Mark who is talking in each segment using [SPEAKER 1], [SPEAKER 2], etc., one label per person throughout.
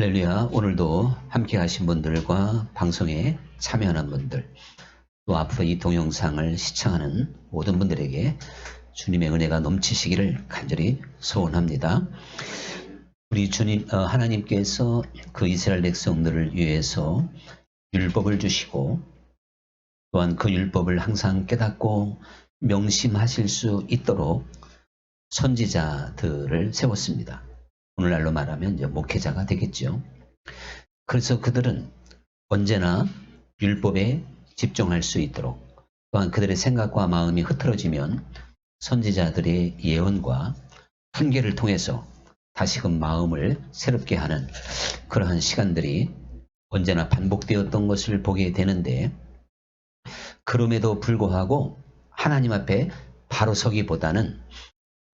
[SPEAKER 1] 할렐루야. 오늘도 함께 하신 분들과 방송에 참여하는 분들, 또 앞으로 이 동영상을 시청하는 모든 분들에게 주님의 은혜가 넘치시기를 간절히 소원합니다. 우리 주님, 하나님께서 그 이스라엘 백성들을 위해서 율법을 주시고, 또한 그 율법을 항상 깨닫고 명심하실 수 있도록 선지자들을 세웠습니다. 오늘날로 말하면 이제 목회자가 되겠죠. 그래서 그들은 언제나 율법에 집중할 수 있도록, 또한 그들의 생각과 마음이 흐트러지면 선지자들의 예언과 훈계를 통해서 다시금 마음을 새롭게 하는 그러한 시간들이 언제나 반복되었던 것을 보게 되는데, 그럼에도 불구하고 하나님 앞에 바로 서기보다는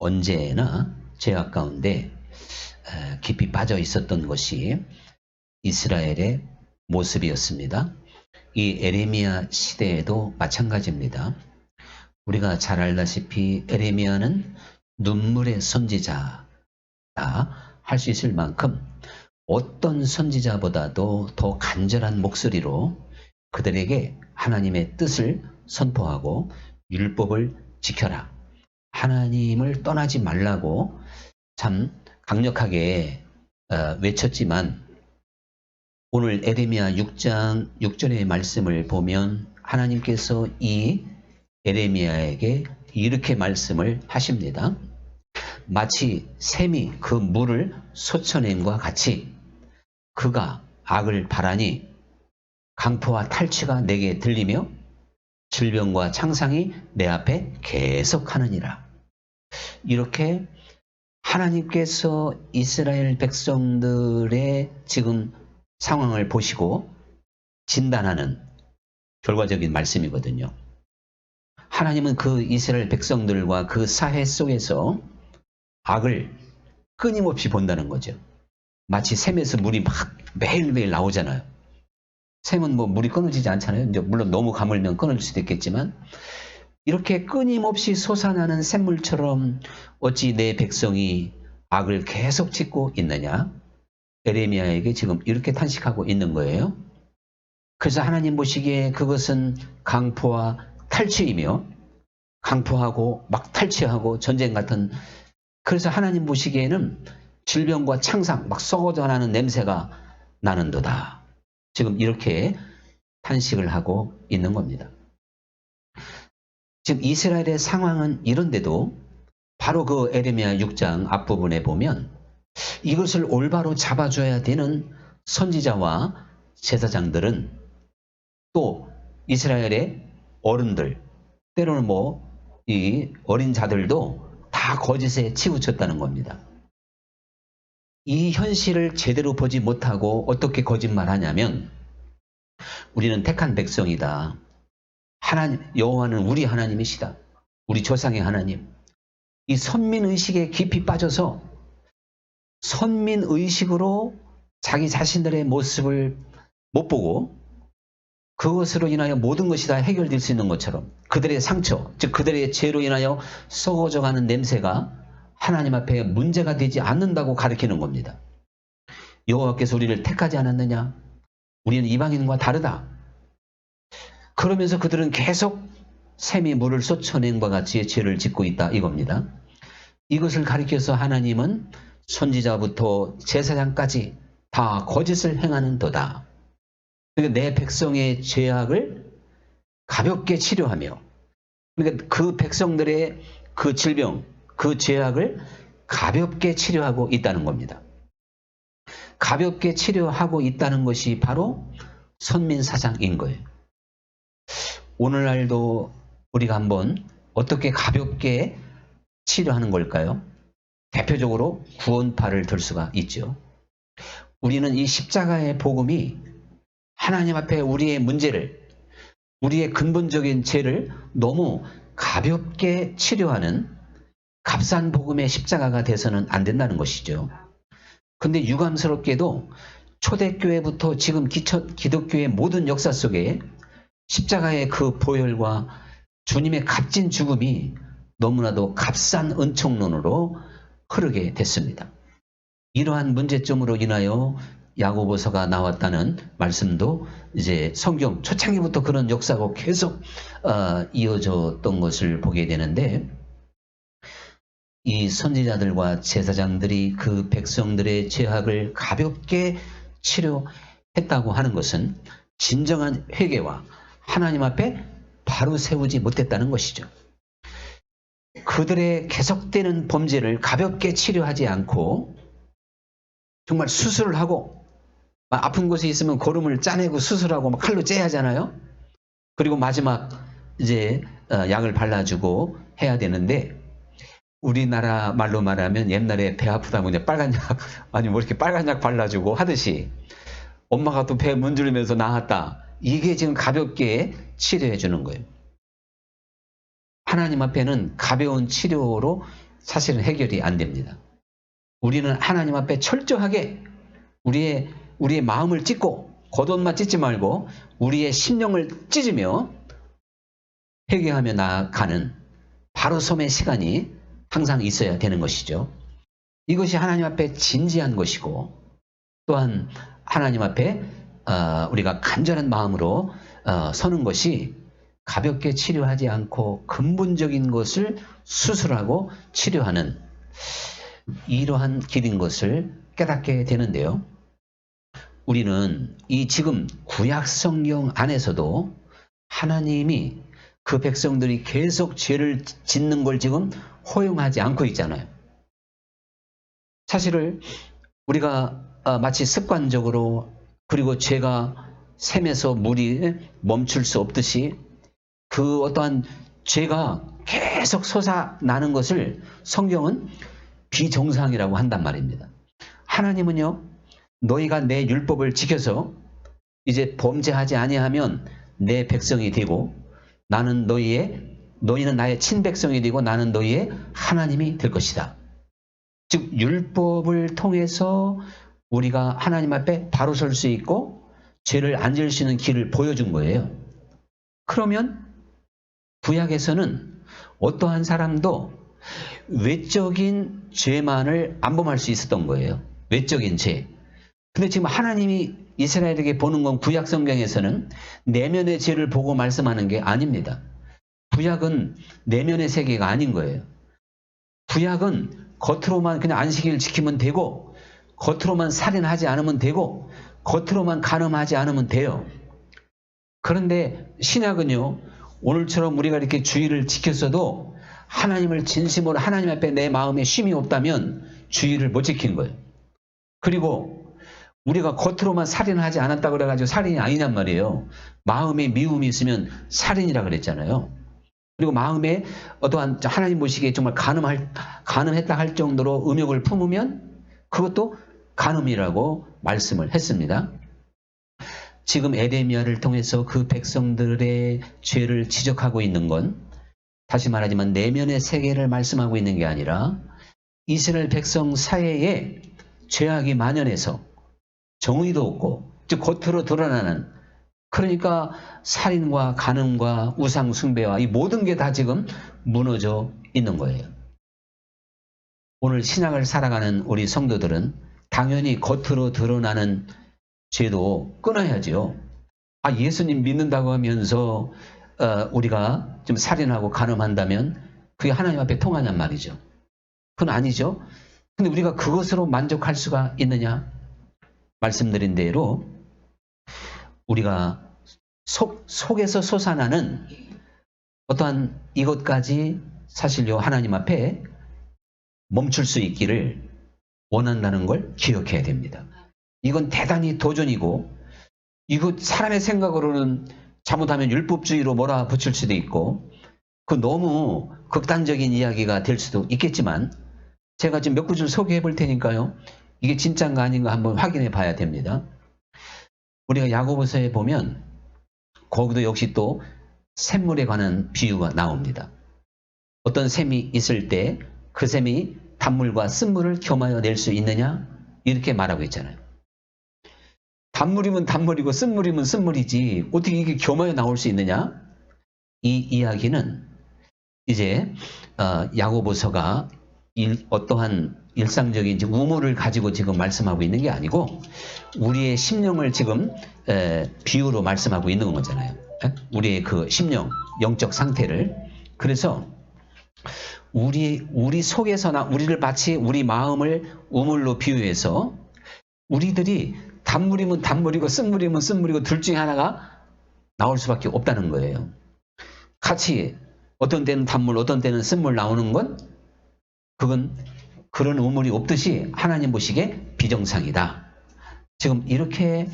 [SPEAKER 1] 언제나 죄악 가운데 깊이 빠져 있었던 것이 이스라엘의 모습이었습니다. 이 에레미야 시대에도 마찬가지입니다. 우리가 잘 알다시피 에레미야는 눈물의 선지자다 할 수 있을 만큼 어떤 선지자보다도 더 간절한 목소리로 그들에게 하나님의 뜻을 선포하고 율법을 지켜라, 하나님을 떠나지 말라고 참 강력하게 외쳤지만, 오늘 에레미야 6장 6절의 말씀을 보면 하나님께서 이 에레미야에게 이렇게 말씀을 하십니다. 마치 샘이 그 물을 솟아낸과 같이 그가 악을 바라니 강포와 탈취가 내게 들리며 질병과 창상이 내 앞에 계속하느니라. 이렇게 하나님께서 이스라엘 백성들의 지금 상황을 보시고 진단하는 결과적인 말씀이거든요. 하나님은 그 이스라엘 백성들과 그 사회 속에서 악을 끊임없이 본다는 거죠. 마치 샘에서 물이 막 매일매일 나오잖아요. 샘은 뭐 물이 끊어지지 않잖아요. 이제 물론 너무 가물면 끊어질 수도 있겠지만, 이렇게 끊임없이 솟아나는 샘물처럼 어찌 내 백성이 악을 계속 짓고 있느냐? 에레미야에게 지금 이렇게 탄식하고 있는 거예요. 그래서 하나님 보시기에 그것은 강포와 탈취이며, 강포하고 막 탈취하고 전쟁 같은, 그래서 하나님 보시기에는 질병과 창상, 막 썩어져 나는 냄새가 나는도다. 지금 이렇게 탄식을 하고 있는 겁니다. 지금 이스라엘의 상황은 이런데도 바로 그 에레미야 6장 앞부분에 보면 이것을 올바로 잡아줘야 되는 선지자와 제사장들은, 또 이스라엘의 어른들, 때로는 이 어린 자들도 다 거짓에 치우쳤다는 겁니다. 이 현실을 제대로 보지 못하고 어떻게 거짓말하냐면, 우리는 택한 백성이다, 하나님 여호와는 우리 하나님이시다, 우리 조상의 하나님, 이 선민의식에 깊이 빠져서 선민의식으로 자기 자신들의 모습을 못 보고 그것으로 인하여 모든 것이 다 해결될 수 있는 것처럼 그들의 상처, 즉 그들의 죄로 인하여 썩어져가는 냄새가 하나님 앞에 문제가 되지 않는다고 가르치는 겁니다. 여호와께서 우리를 택하지 않았느냐? 우리는 이방인과 다르다. 그러면서 그들은 계속 샘이 물을 쏟아낸 바 같이 죄를 짓고 있다 이겁니다. 이것을 가리켜서 하나님은 선지자부터 제사장까지 다 거짓을 행하는도다. 그러니까 내 백성의 죄악을 가볍게 치료하며, 그러니까 그 백성들의 그 질병, 그 죄악을 가볍게 치료하고 있다는 겁니다. 가볍게 치료하고 있다는 것이 바로 선민사상인 거예요. 오늘날도 우리가 한번 어떻게 가볍게 치료하는 걸까요? 대표적으로 구원파를 들 수가 있죠. 우리는 이 십자가의 복음이 하나님 앞에 우리의 문제를, 우리의 근본적인 죄를 너무 가볍게 치료하는 값싼 복음의 십자가가 돼서는 안 된다는 것이죠. 근데 유감스럽게도 초대교회부터 지금 기독교의 모든 역사 속에 십자가의 그 보혈과 주님의 값진 죽음이 너무나도 값싼 은총론으로 흐르게 됐습니다. 이러한 문제점으로 인하여 야고보서가 나왔다는 말씀도 이제 성경 초창기부터 그런 역사가 계속 이어졌던 것을 보게 되는데, 이 선지자들과 제사장들이 그 백성들의 죄악을 가볍게 치료했다고 하는 것은 진정한 회개와 하나님 앞에 바로 세우지 못했다는 것이죠. 그들의 계속되는 범죄를 가볍게 치료하지 않고 정말 수술을 하고, 아픈 곳에 있으면 고름을 짜내고 수술하고 막 칼로 째야 하잖아요. 그리고 마지막 이제 약을 발라주고 해야 되는데, 우리나라 말로 말하면 옛날에 배 아프다고 이제 빨간 약, 아니 뭐 이렇게 빨간 약 발라주고 하듯이 엄마가 또 배 문지르면서 나았다. 이게 지금 가볍게 치료해 주는 거예요. 하나님 앞에는 가벼운 치료로 사실은 해결이 안 됩니다. 우리는 하나님 앞에 철저하게 우리의 마음을 찢고, 겉옷만 찢지 말고 우리의 심령을 찢으며 회개하며 나아가는 바로 섬의 시간이 항상 있어야 되는 것이죠. 이것이 하나님 앞에 진지한 것이고, 또한 하나님 앞에 우리가 간절한 마음으로 서는 것이 가볍게 치료하지 않고 근본적인 것을 수술하고 치료하는 이러한 길인 것을 깨닫게 되는데요. 우리는 이 지금 구약 성경 안에서도 하나님이 그 백성들이 계속 죄를 짓는 걸 지금 허용하지 않고 있잖아요. 사실을 우리가 마치 습관적으로, 그리고 죄가 샘에서 물이 멈출 수 없듯이 그 어떠한 죄가 계속 솟아나는 것을 성경은 비정상이라고 한단 말입니다. 하나님은요, 너희가 내 율법을 지켜서 이제 범죄하지 아니하면 내 백성이 되고, 너희는 나의 친백성이 되고 나는 너희의 하나님이 될 것이다. 즉 율법을 통해서 우리가 하나님 앞에 바로 설 수 있고 죄를 안 지을 수 있는 길을 보여준 거예요. 그러면 구약에서는 어떠한 사람도 외적인 죄만을 안 범할 수 있었던 거예요. 외적인 죄. 근데 지금 하나님이 이스라엘에게 보는 건 구약 성경에서는 내면의 죄를 보고 말씀하는 게 아닙니다. 구약은 내면의 세계가 아닌 거예요. 구약은 겉으로만 그냥 안식일을 지키면 되고, 겉으로만 살인하지 않으면 되고, 겉으로만 간음하지 않으면 돼요. 그런데 신약은요, 오늘처럼 우리가 이렇게 주의를 지켰어도 하나님을 진심으로 하나님 앞에 내 마음에 쉼이 없다면 주의를 못 지키는 거예요. 그리고 우리가 겉으로만 살인하지 않았다 그래가지고 살인이 아니란 말이에요. 마음에 미움이 있으면 살인이라 그랬잖아요. 그리고 마음에 어떠한 하나님 보시기에 정말 간음했다 할 정도로 음욕을 품으면 그것도 간음이라고 말씀을 했습니다. 지금 에레미야를 통해서 그 백성들의 죄를 지적하고 있는 건, 다시 말하지만 내면의 세계를 말씀하고 있는 게 아니라 이스라엘 백성 사이에 죄악이 만연해서 정의도 없고, 즉 겉으로 드러나는, 그러니까 살인과 간음과 우상 숭배와 이 모든 게 다 지금 무너져 있는 거예요. 오늘 신약을 살아가는 우리 성도들은 당연히 겉으로 드러나는 죄도 끊어야죠. 예수님 믿는다고 하면서 우리가 좀 살인하고 간음한다면 그게 하나님 앞에 통하냔 말이죠. 그건 아니죠. 근데 우리가 그것으로 만족할 수가 있느냐? 말씀드린 대로 우리가 속에서 솟아나는 어떠한 이것까지 사실요 하나님 앞에 멈출 수 있기를 원한다는 걸 기억해야 됩니다. 이건 대단히 도전이고, 이거 사람의 생각으로는 잘못하면 율법주의로 몰아붙일 수도 있고, 그 너무 극단적인 이야기가 될 수도 있겠지만, 제가 지금 몇 구절 소개해 볼 테니까요, 이게 진짜인가 아닌가 한번 확인해 봐야 됩니다. 우리가 야고보서에 보면 거기도 역시 또 샘물에 관한 비유가 나옵니다. 어떤 샘이 있을 때 그 샘이 단물과 쓴물을 겸하여 낼 수 있느냐? 이렇게 말하고 있잖아요. 단물이면 단물이고 쓴물이면 쓴물이지 어떻게 이게 겸하여 나올 수 있느냐? 이 이야기는 이제 야고보서가 어떠한 일상적인 우물을 가지고 지금 말씀하고 있는 게 아니고 우리의 심령을 지금 비유로 말씀하고 있는 거잖아요. 우리의 그 심령, 영적 상태를. 그래서 우리 속에서나 우리를 마치 우리 마음을 우물로 비유해서 우리들이 단물이면 단물이고 쓴물이면 쓴물이고 둘 중에 하나가 나올 수밖에 없다는 거예요. 같이 어떤 때는 단물, 어떤 때는 쓴물 나오는 건 그건 그런 우물이 없듯이 하나님 보시기에 비정상이다. 지금 이렇게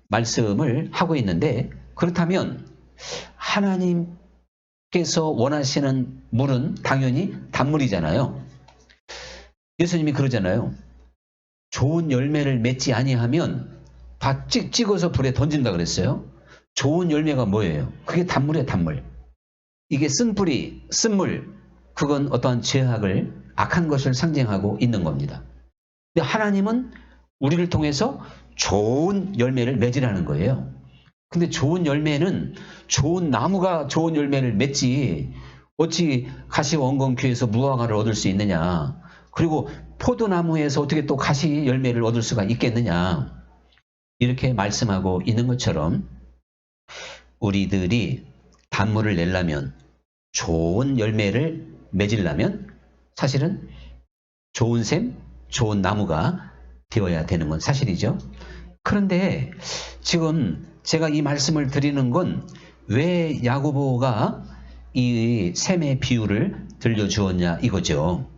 [SPEAKER 1] 말씀을 하고 있는데 그렇다면 하나님께서 원하시는 물은 당연히 단물이잖아요. 예수님이 그러잖아요. 좋은 열매를 맺지 아니하면 다 찍어서 불에 던진다 그랬어요. 좋은 열매가 뭐예요? 그게 단물이에요, 단물. 이게 쓴뿌리, 쓴물, 그건 어떠한 죄악을, 악한 것을 상징하고 있는 겁니다. 근데 하나님은 우리를 통해서 좋은 열매를 맺으라는 거예요. 근데 좋은 열매는 좋은 나무가 좋은 열매를 맺지 어찌 가시원건교에서 무화과를 얻을 수 있느냐. 그리고 포도나무에서 어떻게 또 가시 열매를 얻을 수가 있겠느냐. 이렇게 말씀하고 있는 것처럼 우리들이 단물을 내려면 좋은 열매를 맺으려면 사실은 좋은 샘, 좋은 나무가 되어야 되는 건 사실이죠. 그런데 지금 제가 이 말씀을 드리는 건 왜 야고보가 이 샘의 비유를 들려주었냐 이거죠.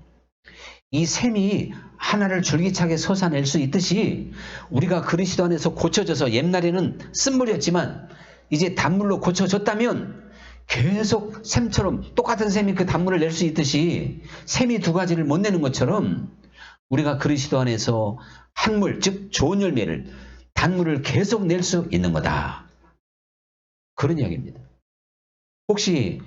[SPEAKER 1] 이 샘이 하나를 줄기차게 솟아낼 수 있듯이 우리가 그리스도 안에서 고쳐져서 옛날에는 쓴물이었지만 이제 단물로 고쳐졌다면 계속 샘처럼 똑같은 샘이 그 단물을 낼 수 있듯이 샘이 두 가지를 못 내는 것처럼 우리가 그리스도 안에서 한물, 즉 좋은 열매를, 단물을 계속 낼 수 있는 거다. 그런 이야기입니다. 혹시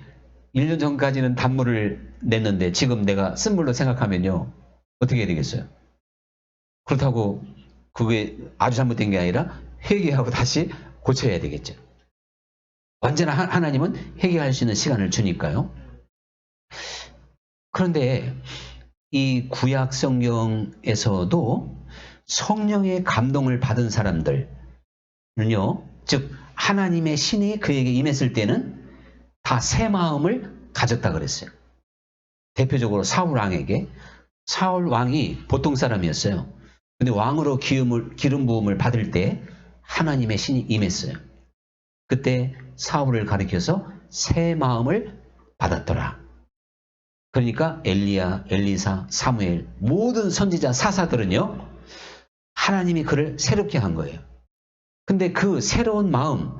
[SPEAKER 1] 1년 전까지는 단물을 냈는데 지금 내가 쓴물로 생각하면요. 어떻게 해야 되겠어요? 그렇다고 그게 아주 잘못된 게 아니라 회개하고 다시 고쳐야 되겠죠. 언제나 하나님은 회개할 수 있는 시간을 주니까요. 그런데 이 구약 성경에서도 성령의 감동을 받은 사람들은요, 즉 하나님의 신이 그에게 임했을 때는 다 새 마음을 가졌다 그랬어요. 대표적으로 사울 왕에게. 사울 왕이 보통 사람이었어요. 근데 왕으로 기름 부음을 받을 때 하나님의 신이 임했어요. 그때 사울을 가리켜서 새 마음을 받았더라. 그러니까 엘리야, 엘리사, 사무엘 모든 선지자 사사들은요. 하나님이 그를 새롭게 한 거예요. 근데 그 새로운 마음,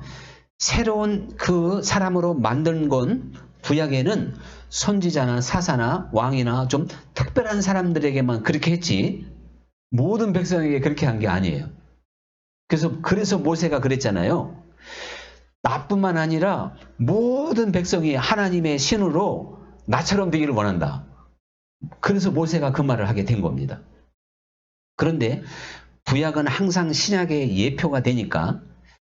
[SPEAKER 1] 새로운 그 사람으로 만든 건 구약에는 선지자나 사사나 왕이나 좀 특별한 사람들에게만 그렇게 했지 모든 백성에게 그렇게 한 게 아니에요. 그래서 모세가 그랬잖아요. 나뿐만 아니라 모든 백성이 하나님의 신으로 나처럼 되기를 원한다. 그래서 모세가 그 말을 하게 된 겁니다. 그런데 구약은 항상 신약의 예표가 되니까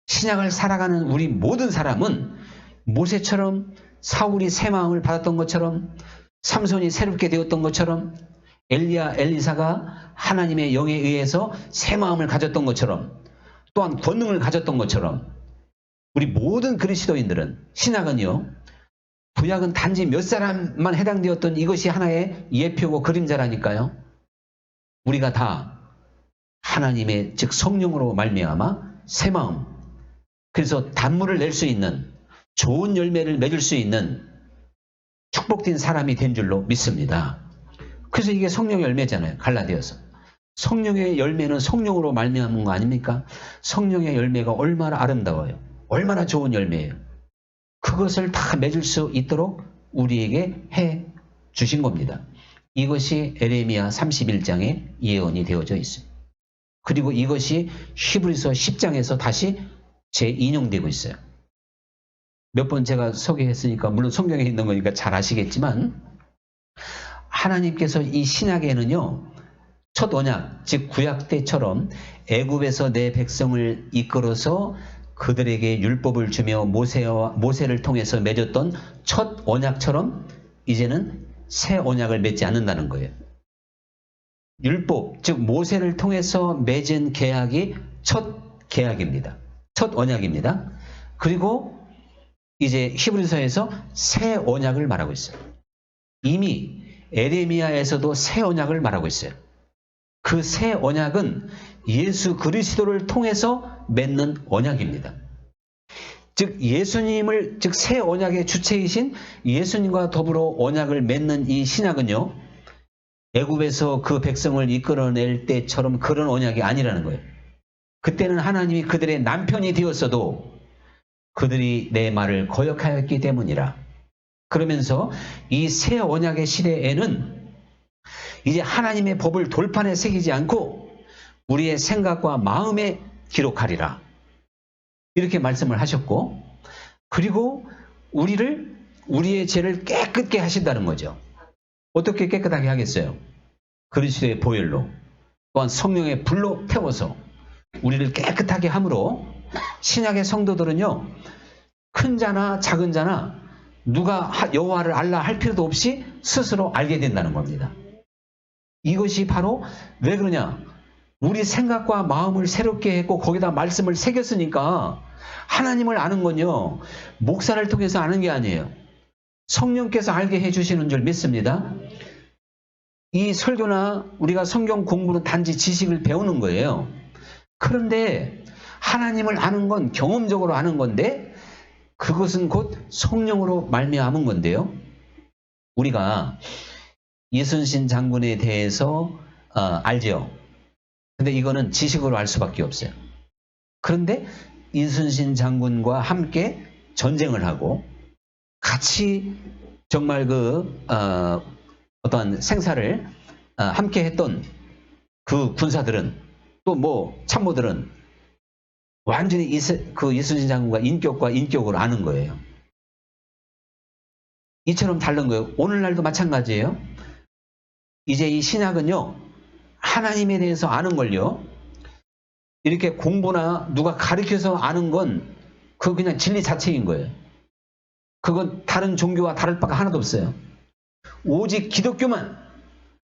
[SPEAKER 1] 신약을 살아가는 우리 모든 사람은 모세처럼 사울이 새 마음을 받았던 것처럼 삼손이 새롭게 되었던 것처럼 엘리야, 엘리사가 하나님의 영에 의해서 새 마음을 가졌던 것처럼 또한 권능을 가졌던 것처럼 우리 모든 그리스도인들은 신약은요. 구약은 단지 몇 사람만 해당되었던 이것이 하나의 예표고 그림자라니까요. 우리가 다 하나님의 즉 성령으로 말미암아 새 마음 그래서 단물을 낼 수 있는 좋은 열매를 맺을 수 있는 축복된 사람이 된 줄로 믿습니다. 그래서 이게 성령의 열매잖아요. 갈라디아서. 성령의 열매는 성령으로 말미암은 거 아닙니까? 성령의 열매가 얼마나 아름다워요. 얼마나 좋은 열매예요. 그것을 다 맺을 수 있도록 우리에게 해 주신 겁니다. 이것이 에레미야 31장에 예언이 되어져 있습니다. 그리고 이것이 히브리서 10장에서 다시 재인용되고 있어요. 몇 번 제가 소개했으니까 물론 성경에 있는 거니까 잘 아시겠지만 하나님께서 이 신약에는요. 첫 언약, 즉 구약 때처럼 애굽에서 내 백성을 이끌어서 그들에게 율법을 주며 모세를 통해서 맺었던 첫 언약처럼 이제는 새 언약을 맺지 않는다는 거예요. 율법, 즉 모세를 통해서 맺은 계약이 첫 계약입니다. 첫 언약입니다. 그리고 이제 히브리서에서 새 언약을 말하고 있어요. 이미 에레미야에서도 새 언약을 말하고 있어요. 그 새 언약은 예수 그리스도를 통해서 맺는 언약입니다. 즉 예수님을, 즉 새 언약의 주체이신 예수님과 더불어 언약을 맺는 이 신약은요, 애굽에서 그 백성을 이끌어낼 때처럼 그런 언약이 아니라는 거예요. 그때는 하나님이 그들의 남편이 되었어도 그들이 내 말을 거역하였기 때문이라. 그러면서 이 새 언약의 시대에는 이제 하나님의 법을 돌판에 새기지 않고 우리의 생각과 마음에 기록하리라. 이렇게 말씀을 하셨고, 그리고 우리의 죄를 깨끗게 하신다는 거죠. 어떻게 깨끗하게 하겠어요? 그리스도의 보혈로, 또한 성령의 불로 태워서 우리를 깨끗하게 함으로 신약의 성도들은요, 큰 자나 작은 자나 누가 여호와를 알라 할 필요도 없이 스스로 알게 된다는 겁니다. 이것이 바로 왜 그러냐? 우리 생각과 마음을 새롭게 했고 거기다 말씀을 새겼으니까 하나님을 아는 건요, 목사를 통해서 아는 게 아니에요. 성령께서 알게 해주시는 줄 믿습니다. 이 설교나 우리가 성경 공부는 단지 지식을 배우는 거예요. 그런데 하나님을 아는 건 경험적으로 아는 건데 그것은 곧 성령으로 말미암은 건데요. 우리가 이순신 장군에 대해서 알죠. 근데 이거는 지식으로 알 수밖에 없어요. 그런데 이순신 장군과 함께 전쟁을 하고 같이 정말 어떠한 생사를 함께 했던 그 군사들은, 또 뭐 참모들은 완전히 그 이순신 장군과 인격으로 아는 거예요. 이처럼 다른 거예요. 오늘날도 마찬가지예요. 이제 이 신약은요, 하나님에 대해서 아는 걸요, 이렇게 공부나 누가 가르쳐서 아는 건 그거 그냥 진리 자체인 거예요. 그건 다른 종교와 다를 바가 하나도 없어요. 오직 기독교만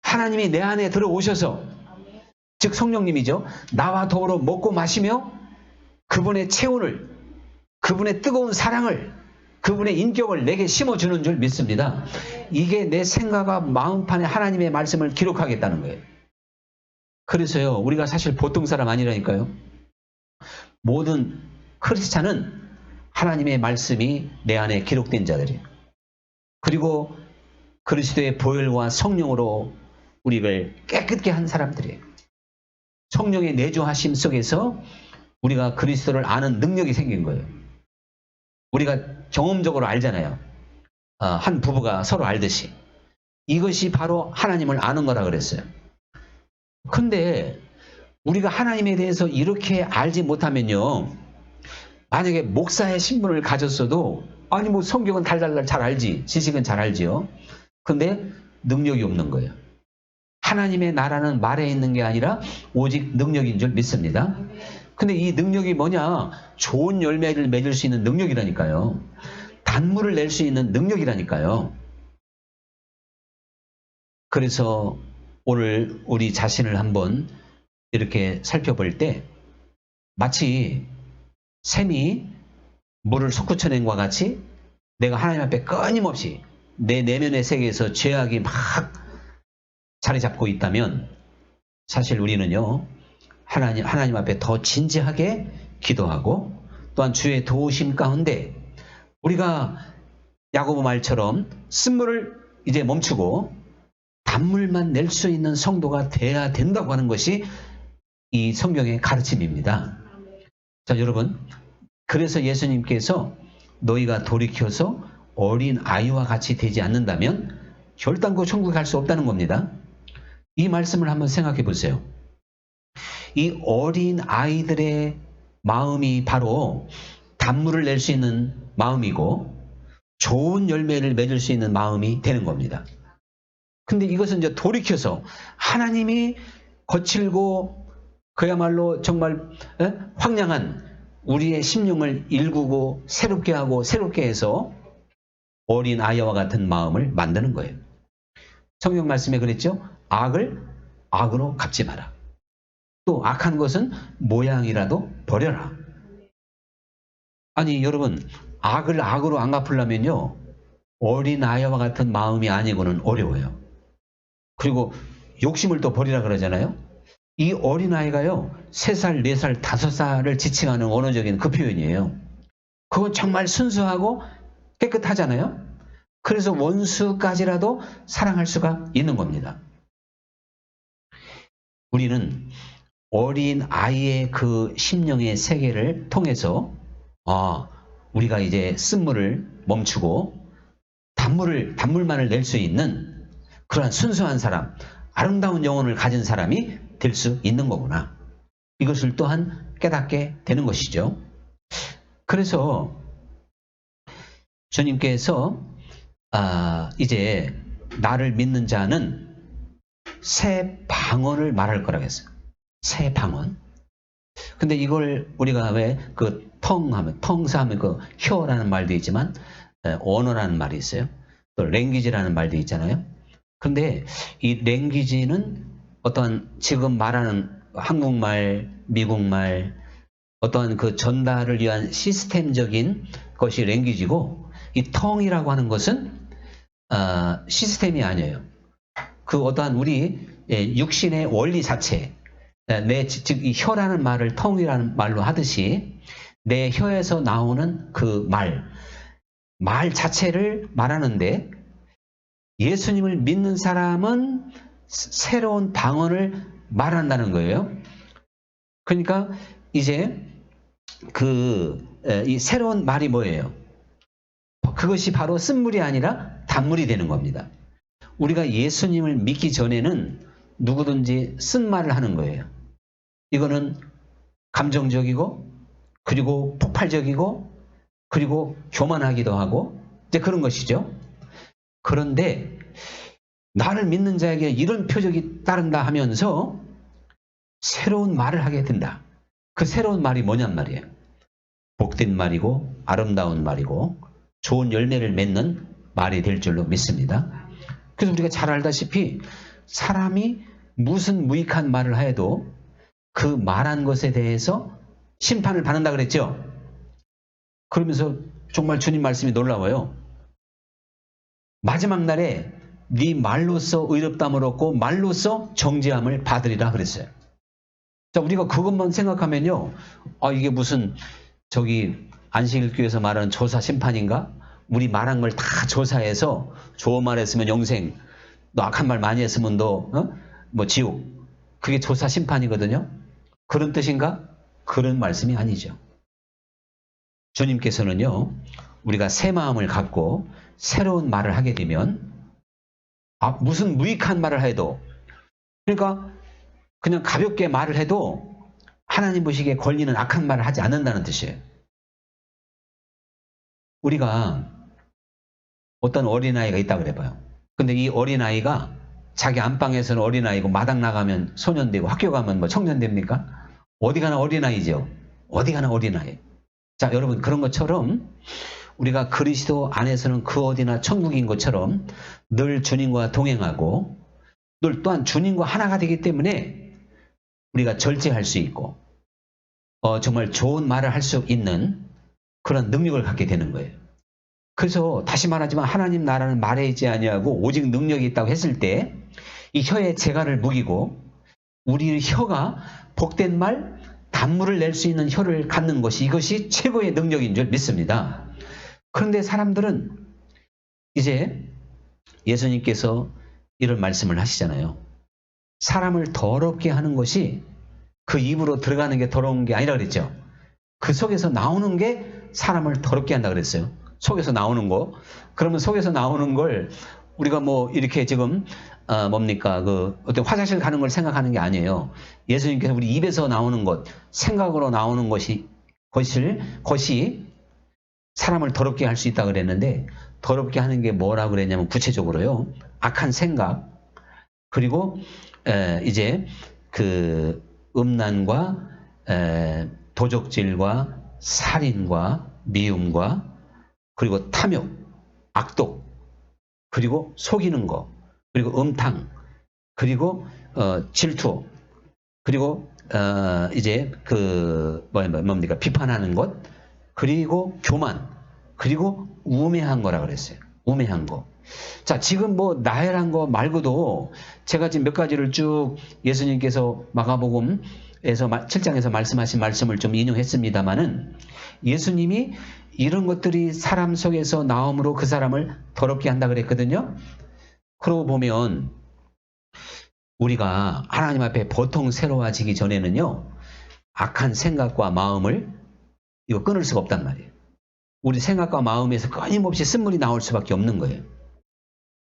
[SPEAKER 1] 하나님이 내 안에 들어오셔서, 즉 성령님이죠, 나와 더불어 먹고 마시며 그분의 체온을, 그분의 뜨거운 사랑을, 그분의 인격을 내게 심어주는 줄 믿습니다. 이게 내 생각과 마음판에 하나님의 말씀을 기록하겠다는 거예요. 그래서요, 우리가 사실 보통 사람 아니라니까요. 모든 크리스찬은 하나님의 말씀이 내 안에 기록된 자들이에요. 그리고 그리스도의 보혈과 성령으로 우리를 깨끗게 한 사람들이에요. 성령의 내주하심 속에서 우리가 그리스도를 아는 능력이 생긴 거예요. 우리가 경험적으로 알잖아요. 한 부부가 서로 알듯이. 이것이 바로 하나님을 아는 거라 그랬어요. 근데 우리가 하나님에 대해서 이렇게 알지 못하면요, 만약에 목사의 신분을 가졌어도, 아니 뭐 성경은 달달달 잘 알지, 지식은 잘 알지요. 근데 능력이 없는 거예요. 하나님의 나라는 말에 있는 게 아니라 오직 능력인 줄 믿습니다. 근데 이 능력이 뭐냐? 좋은 열매를 맺을 수 있는 능력이라니까요. 단물을 낼 수 있는 능력이라니까요. 그래서 오늘 우리 자신을 한번 이렇게 살펴볼 때 마치 샘이 물을 솟구쳐낸 것과 같이 내가 하나님 앞에 끊임없이 내 내면의 세계에서 죄악이 막 자리 잡고 있다면 사실 우리는요, 하나님 앞에 더 진지하게 기도하고, 또한 주의 도우심 가운데 우리가 야고보 말처럼 쓴물을 이제 멈추고 단물만 낼 수 있는 성도가 돼야 된다고 하는 것이 이 성경의 가르침입니다. 자, 여러분, 그래서 예수님께서 너희가 돌이켜서 어린 아이와 같이 되지 않는다면 결단코 천국에 갈 수 없다는 겁니다. 이 말씀을 한번 생각해 보세요. 이 어린 아이들의 마음이 바로 단물을 낼 수 있는 마음이고 좋은 열매를 맺을 수 있는 마음이 되는 겁니다. 근데 이것은 이제 돌이켜서 하나님이 거칠고 그야말로 정말 황량한 우리의 심령을 일구고 새롭게 하고 새롭게 해서 어린 아이와 같은 마음을 만드는 거예요. 성경 말씀에 그랬죠? 악을 악으로 갚지 마라. 또 악한 것은 모양이라도 버려라. 아니 여러분, 악을 악으로 안 갚으려면요, 어린아이와 같은 마음이 아니고는 어려워요. 그리고 욕심을 또 버리라 그러잖아요. 이 어린아이가요, 3살, 4살, 5살을 지칭하는 언어적인 그 표현이에요. 그건 정말 순수하고 깨끗하잖아요. 그래서 원수까지라도 사랑할 수가 있는 겁니다. 우리는 어린아이의 그 심령의 세계를 통해서 우리가 이제 쓴물을 멈추고 단물만을 낼 수 있는 그러한 순수한 사람, 아름다운 영혼을 가진 사람이 될 수 있는 거구나. 이것을 또한 깨닫게 되는 것이죠. 그래서 주님께서 이제 나를 믿는 자는 새 방언을 말할 거라고 했어요. 새 방언. 근데 이걸 우리가 왜 그 텅스 하면 그 혀라는 말도 있지만 언어라는 말이 있어요. 또 랭귀지라는 말도 있잖아요. 근데 이 랭귀지는 어떤 지금 말하는 한국말, 미국말, 어떤 그 전달을 위한 시스템적인 것이 랭귀지고, 이 텅이라고 하는 것은 시스템이 아니에요. 그 어떠한 우리 육신의 원리 자체, 즉 이 혀라는 말을 텅이라는 말로 하듯이 내 혀에서 나오는 그 말 자체를 말하는데, 예수님을 믿는 사람은 새로운 방언을 말한다는 거예요. 그러니까 이제 이 새로운 말이 뭐예요? 그것이 바로 쓴물이 아니라 단물이 되는 겁니다. 우리가 예수님을 믿기 전에는 누구든지 쓴 말을 하는 거예요. 이거는 감정적이고, 그리고 폭발적이고, 그리고 교만하기도 하고, 이제 그런 것이죠. 그런데 나를 믿는 자에게 이런 표적이 따른다 하면서 새로운 말을 하게 된다. 그 새로운 말이 뭐냔 말이에요. 복된 말이고, 아름다운 말이고, 좋은 열매를 맺는 말이 될 줄로 믿습니다. 그래서 우리가 잘 알다시피 사람이 무슨 무익한 말을 해도 그 말한 것에 대해서 심판을 받는다 그랬죠. 그러면서 정말 주님 말씀이 놀라워요. 마지막 날에 네 말로써 의롭다함을 얻고 말로써 정죄함을 받으리라 그랬어요. 자, 우리가 그것만 생각하면요, 이게 무슨 안식일교에서 말하는 조사 심판인가? 우리 말한 걸 다 조사해서 좋은 말 했으면 영생, 너 악한 말 많이 했으면 너 지옥. 그게 조사 심판이거든요. 그런 뜻인가? 그런 말씀이 아니죠. 주님께서는요, 우리가 새 마음을 갖고 새로운 말을 하게 되면, 무슨 무익한 말을 해도, 그러니까 그냥 가볍게 말을 해도 하나님 보시기에 걸리는 악한 말을 하지 않는다는 뜻이에요. 우리가 어떤 어린아이가 있다 그래봐요. 근데 이 어린아이가 자기 안방에서는 어린아이고 마당 나가면 소년되고 학교 가면 뭐 청년 됩니까? 어디 가나 어린아이죠. 어디 가나 어린아이. 자, 여러분, 그런 것처럼 우리가 그리스도 안에서는 그 어디나 천국인 것처럼 늘 주님과 동행하고 늘 또한 주님과 하나가 되기 때문에 우리가 절제할 수 있고 정말 좋은 말을 할 수 있는 그런 능력을 갖게 되는 거예요. 그래서 다시 말하지만 하나님 나라는 말에 있지 아니하고 오직 능력이 있다고 했을 때 이 혀에 재갈을 무기고 우리 혀가 복된 말, 단물을 낼 수 있는 혀를 갖는 것이, 이것이 최고의 능력인 줄 믿습니다. 그런데 사람들은 이제 예수님께서 이런 말씀을 하시잖아요. 사람을 더럽게 하는 것이 그 입으로 들어가는 게 더러운 게 아니라 그랬죠. 그 속에서 나오는 게 사람을 더럽게 한다 그랬어요. 속에서 나오는 거. 그러면 속에서 나오는 걸 우리가 뭐 이렇게 지금 어떤 화장실 가는 걸 생각하는 게 아니에요. 예수님께서 우리 입에서 나오는 것, 생각으로 나오는 것이 사람을 더럽게 할 수 있다 그랬는데, 더럽게 하는 게 뭐라고 그랬냐면 구체적으로요, 악한 생각, 그리고 이제 그 음란과 도적질과 살인과 미움과 그리고 탐욕, 악독, 그리고 속이는 거, 그리고 음탕, 그리고 질투, 그리고 이제 뭡니까? 비판하는 것, 그리고 교만, 그리고 우매한 거라 그랬어요. 우매한 거. 자, 지금 뭐 나열한 거 말고도 제가 지금 몇 가지를 쭉 예수님께서 마가복음에서 7장에서 말씀하신 말씀을 좀 인용했습니다마는 예수님이 이런 것들이 사람 속에서 나옴으로 그 사람을 더럽게 한다 그랬거든요. 그러고 보면 우리가 하나님 앞에 보통 새로워지기 전에는요, 악한 생각과 마음을 이거 끊을 수가 없단 말이에요. 우리 생각과 마음에서 끊임없이 쓴물이 나올 수밖에 없는 거예요.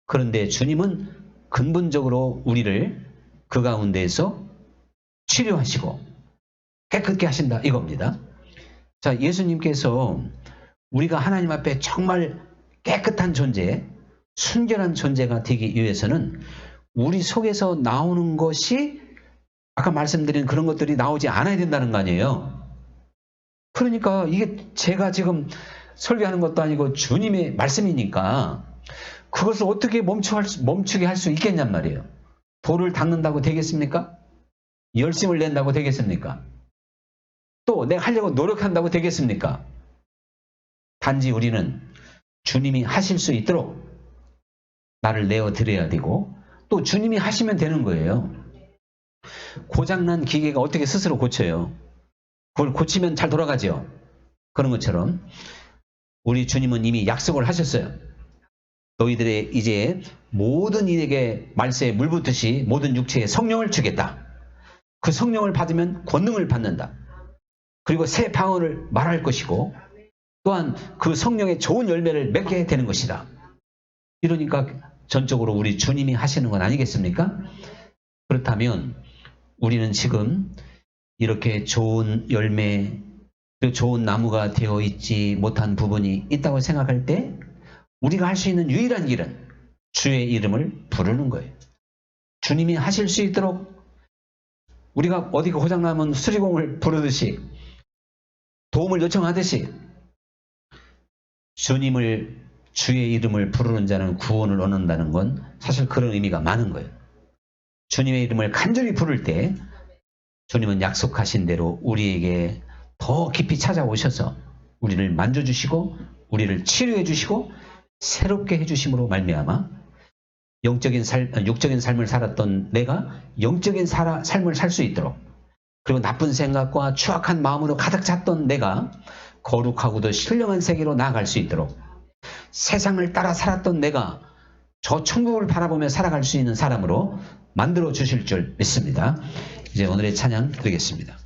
[SPEAKER 1] 그런데 주님은 근본적으로 우리를 그 가운데에서 치료하시고 깨끗게 하신다 이겁니다. 자, 예수님께서 우리가 하나님 앞에 정말 깨끗한 존재, 순결한 존재가 되기 위해서는 우리 속에서 나오는 것이 아까 말씀드린 그런 것들이 나오지 않아야 된다는 거 아니에요. 그러니까 이게 제가 지금 설교하는 것도 아니고 주님의 말씀이니까 그것을 어떻게 멈추게 할 수 있겠냔 말이에요. 돌을 닦는다고 되겠습니까? 열심을 낸다고 되겠습니까? 또 내가 하려고 노력한다고 되겠습니까? 단지 우리는 주님이 하실 수 있도록 나를 내어드려야 되고 또 주님이 하시면 되는 거예요. 고장난 기계가 어떻게 스스로 고쳐요? 그걸 고치면 잘 돌아가죠. 그런 것처럼 우리 주님은 이미 약속을 하셨어요. 너희들의 이제 모든 이에게 말세에 물 붓듯이 모든 육체에 성령을 주겠다. 그 성령을 받으면 권능을 받는다. 그리고 새 방언을 말할 것이고 또한 그 성령의 좋은 열매를 맺게 되는 것이다. 이러니까 전적으로 우리 주님이 하시는 건 아니겠습니까? 그렇다면 우리는 지금 이렇게 좋은 열매, 좋은 나무가 되어 있지 못한 부분이 있다고 생각할 때 우리가 할 수 있는 유일한 길은 주의 이름을 부르는 거예요. 주님이 하실 수 있도록 우리가 어디가 고장나면 수리공을 부르듯이 도움을 요청하듯이 주의 이름을 부르는 자는 구원을 얻는다는 건 사실 그런 의미가 많은 거예요. 주님의 이름을 간절히 부를 때 주님은 약속하신 대로 우리에게 더 깊이 찾아오셔서 우리를 만져주시고 우리를 치료해 주시고 새롭게 해주심으로 말미암아 육적인 삶을 살았던 내가 영적인 삶을 살 수 있도록 그리고 나쁜 생각과 추악한 마음으로 가득 찼던 내가 거룩하고도 신령한 세계로 나아갈 수 있도록 세상을 따라 살았던 내가 저 천국을 바라보며 살아갈 수 있는 사람으로 만들어 주실 줄 믿습니다. 이제 오늘의 찬양 드리겠습니다.